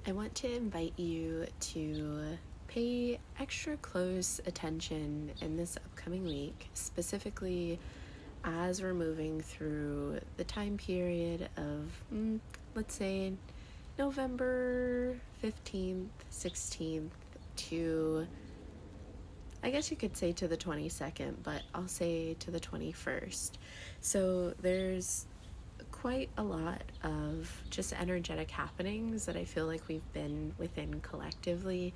I want to invite you to pay extra close attention in this upcoming week, specifically as we're moving through the time period of, let's say, November 15th, 16th to, I guess you could say to the 22nd, but I'll say to the 21st. So there's quite a lot of just energetic happenings that I feel like we've been within collectively,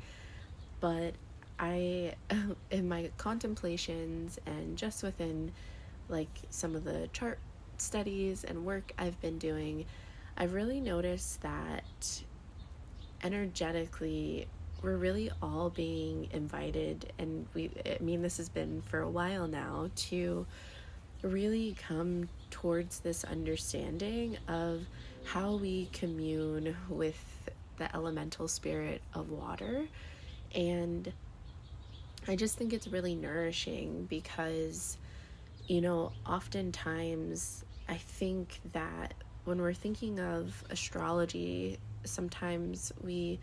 but I, in my contemplations and just within like some of the chart studies and work I've been doing, I've really noticed that energetically we're really all being invited, and this has been for a while now, to really come towards this understanding of how we commune with the elemental spirit of water. And I just think it's really nourishing because, oftentimes I think that when we're thinking of astrology, sometimes we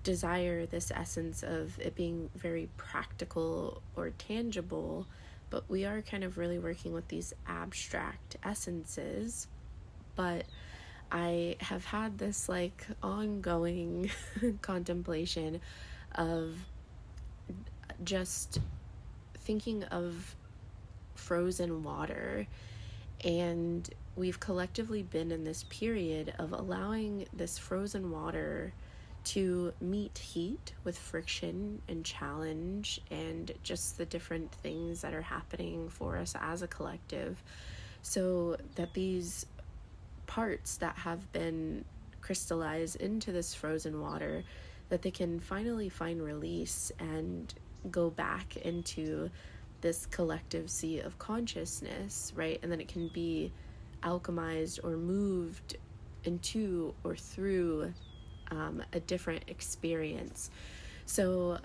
desire this essence of it being very practical or tangible, but we are kind of really working with these abstract essences. But I have had this like ongoing contemplation of just thinking of frozen water, and we've collectively been in this period of allowing this frozen water to meet heat with friction and challenge and just the different things that are happening for us as a collective, so that these parts that have been crystallized into this frozen water, that they can finally find release and go back into this collective sea of consciousness, right? And then it can be alchemized or moved into or through a different experience. So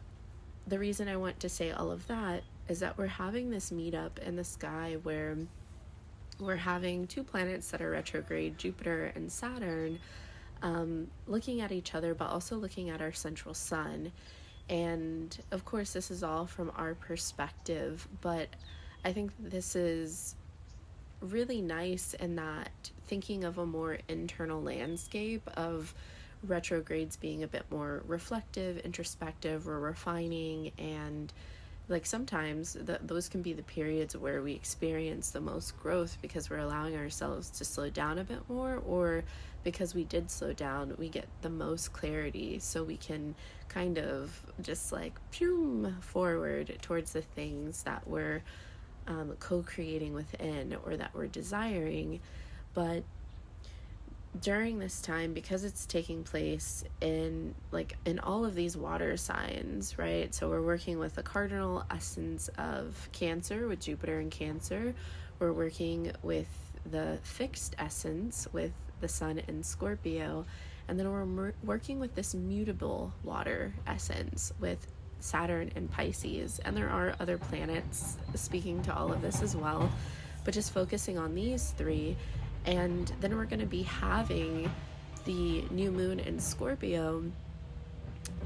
the reason I want to say all of that is that we're having this meetup in the sky where we're having two planets that are retrograde, Jupiter and Saturn, looking at each other, but also looking at our central sun. And of course, this is all from our perspective, but I think this is really nice in that thinking of a more internal landscape of retrogrades being a bit more reflective, introspective, or refining, and like sometimes those can be the periods where we experience the most growth because we're allowing ourselves to slow down a bit more, or because we did slow down, we get the most clarity, so we can kind of just like forward towards the things that we're co-creating within or that we're desiring. But during this time, because it's taking place in all of these water signs, right? So we're working with the cardinal essence of Cancer with Jupiter in Cancer. We're working with the fixed essence with the sun in Scorpio. And then we're working with this mutable water essence with Saturn in Pisces. And there are other planets speaking to all of this as well, but just focusing on these three. And then we're going to be having the new moon in Scorpio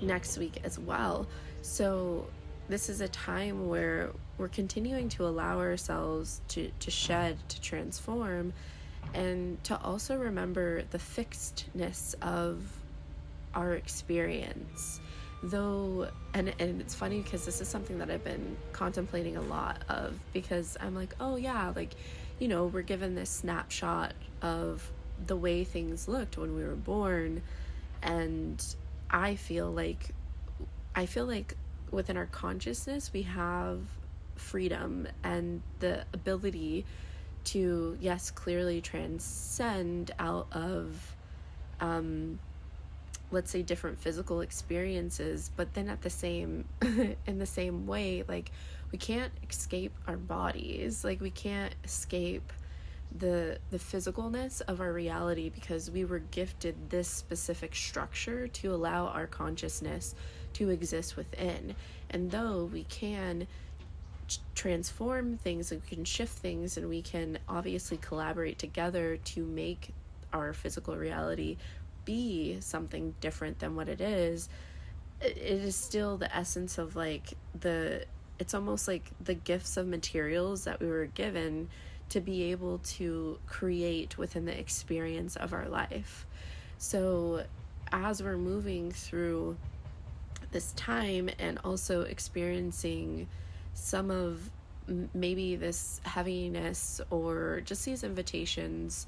next week as well. So this is a time where we're continuing to allow ourselves to shed, to transform, and to also remember the fixedness of our experience. Though, and it's funny because this is something that I've been contemplating a lot of, because I'm like, oh yeah, like, we're given this snapshot of the way things looked when we were born, and I feel like within our consciousness we have freedom and the ability to, yes, clearly transcend out of let's say different physical experiences, but then at the same in the same way, like, we can't escape our bodies, like we can't escape the physicalness of our reality, because we were gifted this specific structure to allow our consciousness to exist within. And though we can transform things, and we can shift things, and we can obviously collaborate together to make our physical reality be something different than what it is, it is still the essence of like it's almost like the gifts of materials that we were given to be able to create within the experience of our life. So as we're moving through this time and also experiencing some of maybe this heaviness or just these invitations,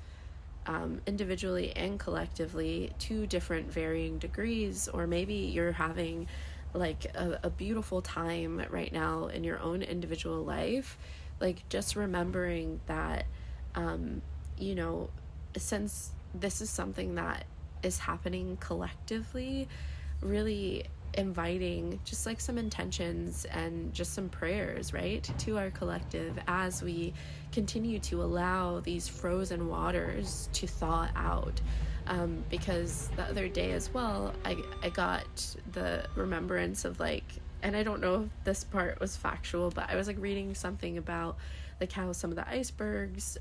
individually and collectively, to different varying degrees, or maybe you're having like a beautiful time right now in your own individual life, like just remembering that, you know, since this is something that is happening collectively, really inviting just like some intentions and just some prayers, right, to our collective as we continue to allow these frozen waters to thaw out. Because the other day as well, I got the remembrance of like, and I don't know if this part was factual, but I was like reading something about like how some of the icebergs,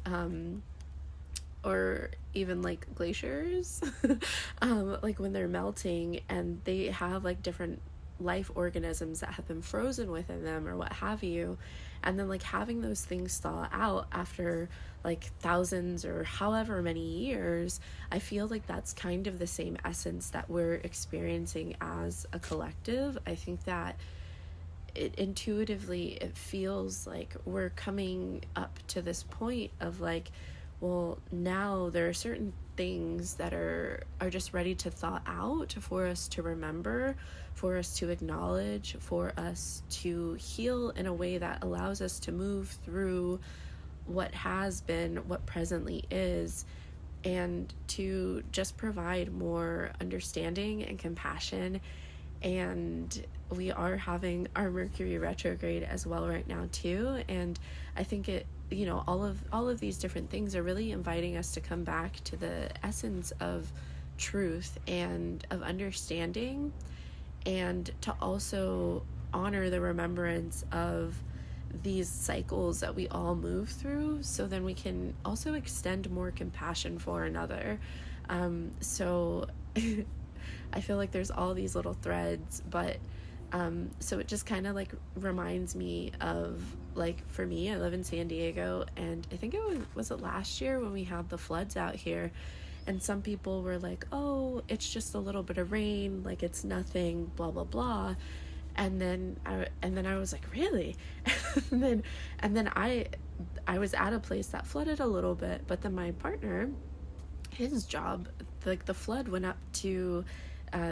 or even like glaciers, like when they're melting and they have like different life organisms that have been frozen within them or what have you, and then like having those things thaw out after like thousands or however many years, I feel like that's kind of the same essence that we're experiencing as a collective. I think that it feels like we're coming up to this point of like, well, now there are certain things that are just ready to thaw out for us to remember, for us to acknowledge, for us to heal in a way that allows us to move through what has been, what presently is, and to just provide more understanding and compassion. And we are having our Mercury retrograde as well right now too, and I think it, you know, all of these different things are really inviting us to come back to the essence of truth and of understanding, and to also honor the remembrance of these cycles that we all move through, so then we can also extend more compassion for another. So I feel like there's all these little threads, but so it just kind of like reminds me of, like, for me, I live in San Diego, and I think was it last year when we had the floods out here, and some people were like, oh, it's just a little bit of rain, like it's nothing, blah blah blah. And then I was like, really? and then I was at a place that flooded a little bit, but then my partner, his job, like the flood went up to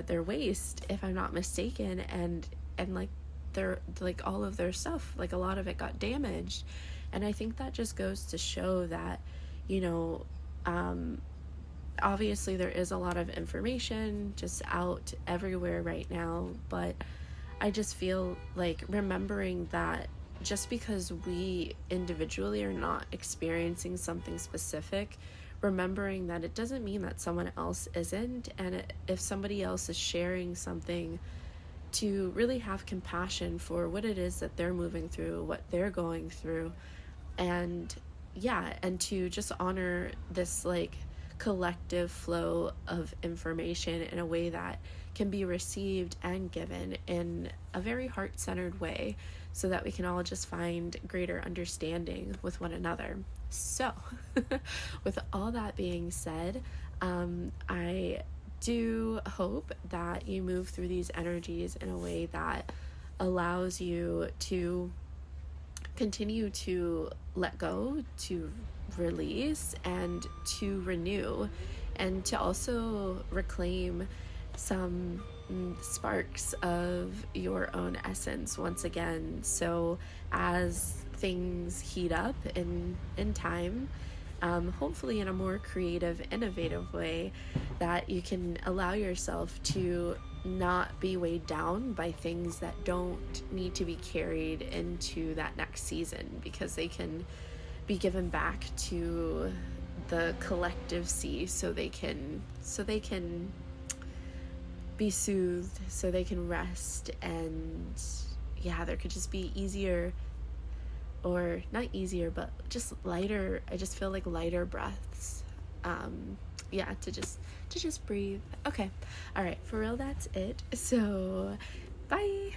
their waist, if I'm not mistaken, and like their, like all of their stuff, like a lot of it got damaged. And I think that just goes to show that, you know, obviously there is a lot of information just out everywhere right now, but I just feel like remembering that just because we individually are not experiencing something specific, remembering that it doesn't mean that someone else isn't, and if somebody else is sharing something, to really have compassion for what it is that they're moving through, what they're going through, and yeah, and to just honor this like collective flow of information in a way that can be received and given in a very heart-centered way, so that we can all just find greater understanding with one another. So with all that being said, I do hope that you move through these energies in a way that allows you to continue to let go, to release, and to renew, and to also reclaim some sparks of your own essence once again. So as things heat up in time, hopefully in a more creative, innovative way, that you can allow yourself to not be weighed down by things that don't need to be carried into that next season, because they can be given back to the collective sea, so they can be soothed, so they can rest, and yeah, there could just be easier, or not easier, but just lighter, I just feel like lighter breaths yeah, to just breathe. Okay. All right, for real, that's it. So bye.